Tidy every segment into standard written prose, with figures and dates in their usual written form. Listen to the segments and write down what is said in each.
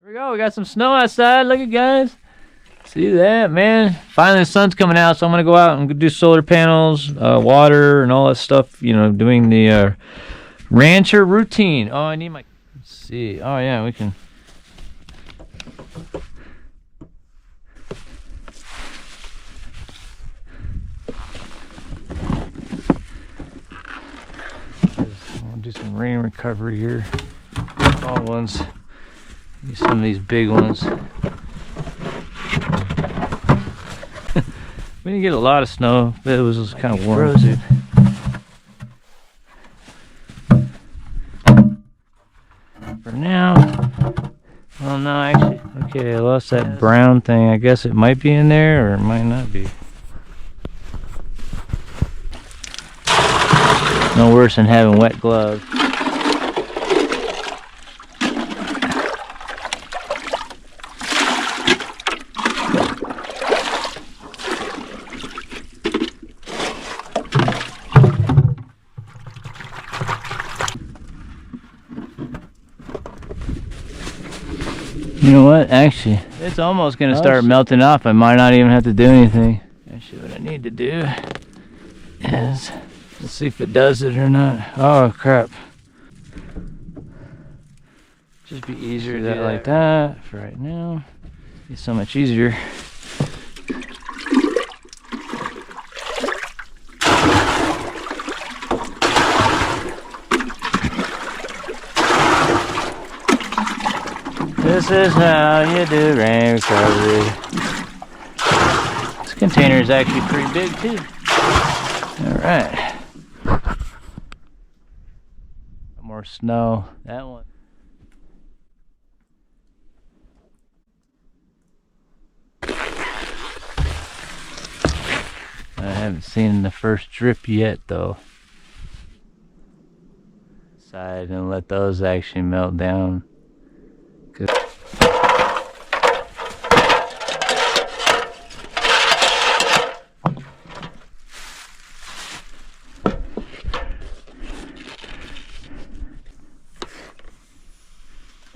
Here we go. We got some snow outside. Look at guys. See that, man? Finally, the sun's coming out, so I'm gonna go out and do solar panels, water, and all that stuff. You know, doing the rancher routine. Oh, I need my. Let's see. Oh yeah, we can. I'll do some rain recovery here. Small ones. Use some of these big ones. We didn't get a lot of snow, but it was just kind of warm, dude. For now, well, no, actually, okay, I lost that brown thing. I guess it might be in there, or it might not be. No worse than having wet gloves. You know what? Actually, it's almost gonna start melting off. I might not even have to do anything. Actually, what I need to do is let's see if it does it or not. Oh crap! Just be easier to do that like that for right now. It's so much easier. This is how you do rain recovery. This container is actually pretty big too. Alright. More snow. That one. I haven't seen the first drip yet though. Side and let those actually melt down. Good.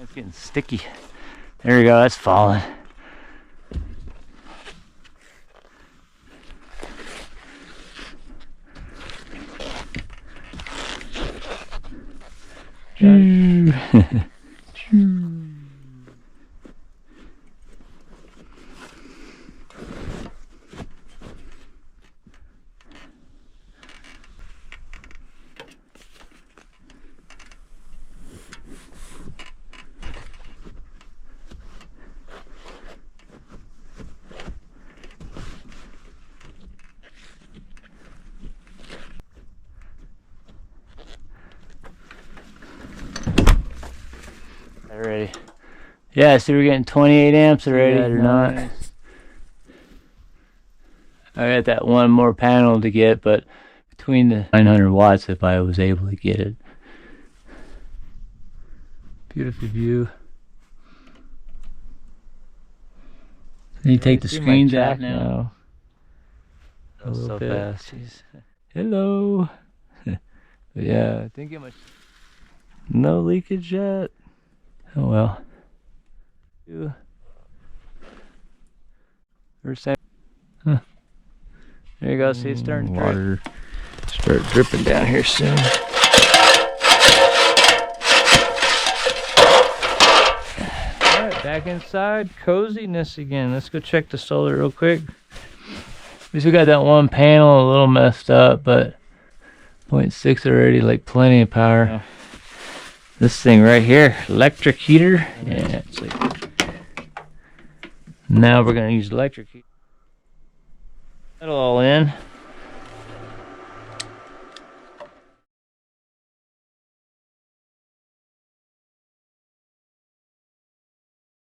It's getting sticky. There we go, that's falling. Already. Yeah, see we're getting 28 amps already. Or not. I got that one more panel to get, but between the 900 watts if I was able to get it. Beautiful view. Can you take the screens out now? A little bit. Fast. Hello. Yeah, I didn't get much. No leakage yet. Oh well. Huh. There you go. See, it's starting to water start dripping down here soon. Alright, back inside. Coziness again. Let's go check the solar real quick. We still got that one panel a little messed up, but 0.6 already, like plenty of power. Yeah. This thing right here, electric heater. Yeah, it's like, now we're gonna use electric heater. That'll all in.